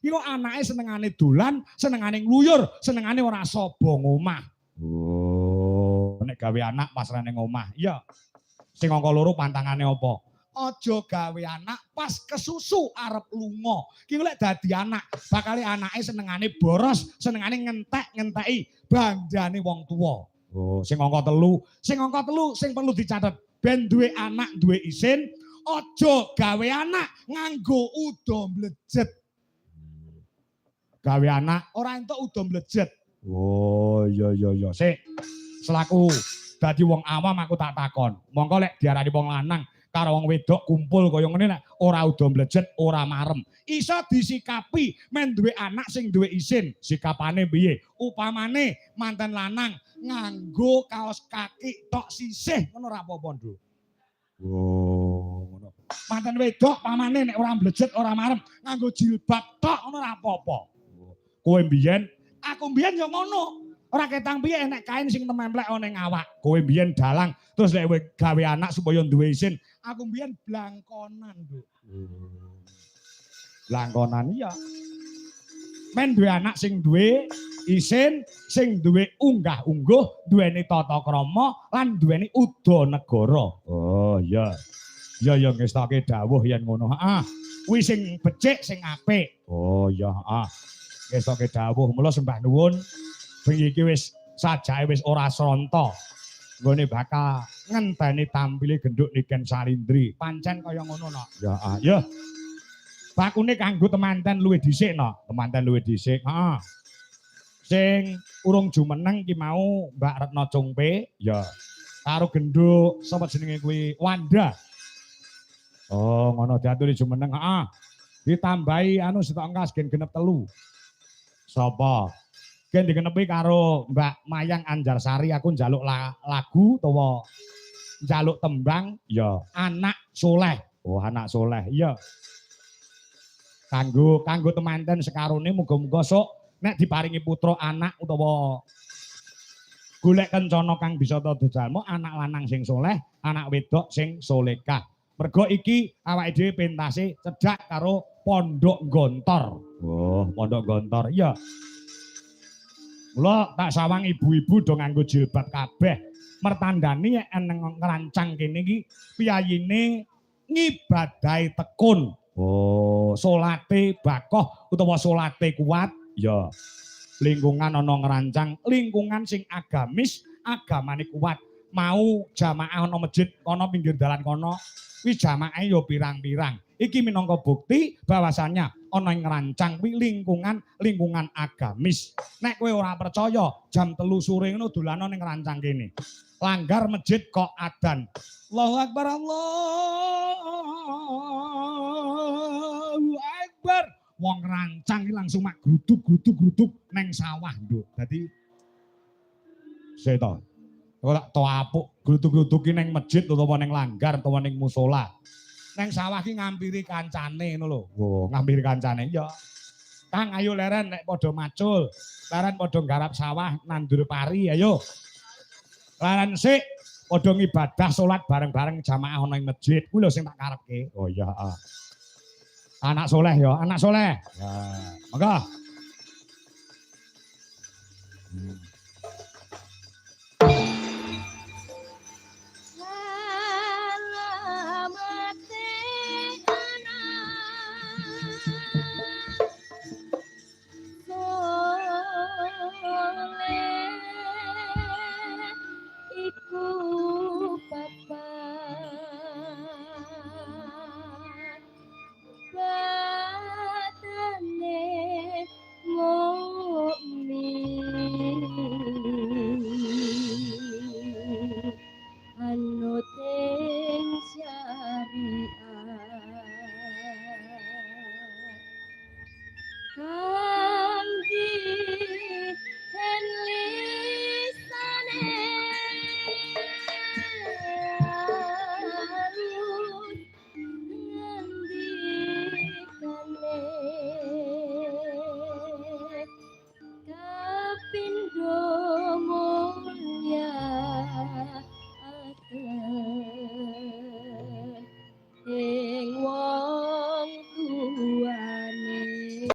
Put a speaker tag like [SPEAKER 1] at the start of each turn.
[SPEAKER 1] Iku anake senengane dolan, senengane ngluyur, senengane ora saba ngomah. Oh, nek gawe anak pasrane ngomah. Iya. Sing angka loro pantangane apa? Aja gawe anak pas kesusu arep lunga. Ki lek dadi anak, bakal anake senengane boros, senengane ngentek-ngenteki bandane wong tuwa. Oh, sing angka telu sing perlu dicatet. Ben duwe anak, duwe isin, aja gawe anak nganggo uda mlejet. Gawe anak ora entuk uda mlejet. Oh, iya. Sik. Selaku dadi wong awam aku tak takon. Mongko lek diarani wong lanang karo wong wedok kumpul kaya ngene nek ora uda mlejet, ora marem. Iso disikapi men duwe anak sing duwe isin. Sikapane piye? Upamane manten lanang nganggo kaos kaki tok sisih ngono ora apa-apa, Nduk. Oh, ngono. Manten wedok pamane nek ora mlejet, ora marem nganggo jilbab tok ngono ora apa-apa. Kowe mbiyen, aku mbiyen ya ngono. Ora ketang piye enek kain sing tememplek ana ning awak. Kowe mbiyen dalang terus lek gawe anak supaya duwe isin. Aku mbiyen blangkonan, Nduk. Blangkonan iya. Men duwe anak sing duwe isin, sing duwe unggah-ungguh, duweni tata krama lan duweni uda negara. Oh iya. Ya ngestake dawuh yen ngono. Heeh. Kuwi sing becik sing apik. Oh iya, heeh. Ngestake dawuh mula sembah nuwun. Bengi iki wis sajake wis ora sronta. Nggone bakal ngenteni tampile genduk Niken Salindri. Pancen kaya ngono no. Ya, ya. Bakune kanggo temanten luwih dhisik no. Temanten luwih dhisik. Heeh. Sing urung jumeneng ki mau Mbak Retno Cungpe, ya. Karo genduk sapa jenenge kuwi Wanda. Oh, ngono diaturi jumeneng. Heeh. Ditambahi anu sitok engkas gen genep 3. Sapa? Gen dikenepi karo Mbak Mayang Anjarsari aku njaluk lagu utawa njaluk tembang ya Anak Soleh. Oh, Anak Soleh. Iya. Kanggo temanten sekarone muga-muga sok nek diparingi putra anak utawa golek kencana kang bisa tata jalma anak lanang sing soleh, anak wedok sing solekah. Mergo iki awake dhewe pentase cedhak karo Pondok Gontor. Oh, Pondok Gontor. Iya. Mula tak sawang ibu-ibu do nganggo jilbab kabeh. Mertandani eneng ngerancang kene iki piyayine ngibadahi tekun. Oh, salate bakoh utawa salate kuat. Ya. Lingkungan ana ngerancang, lingkungan sing agamis, agamane kuat. Mau jamaah ana masjid, ana pinggir dalan kono, kuwi jamaahe ya pirang-pirang. Iki minangka bukti bahwasannya ana ing ngerancang kuwi lingkungan agamis. Nek kowe ora percaya, jam 3 sore ngono dolanan ning ngerancang kene. Langgar masjid kok adan. Allahu Akbar, Allahu Akbar. Wong ngerancang iki langsung mak gruduk neng sawah, Nduk. Dadi seto. Kok tak to apuk gruduk-gruduki neng masjid utawa neng langgar utawa neng musola. Neng sawah ki ngampiri kancane ngono lho. Oh, ngampiri kancane ya. Kang ayo leren nek padha macul. Leren padha nggarap sawah nandur pari ayo. Leren sik padha ngibadah salat bareng-bareng jamaah ana ing masjid. Kuwi lho sing tak karepke. Oh iya, heeh. Anak soleh ya, anak soleh. Ya, monggo.
[SPEAKER 2] Syariat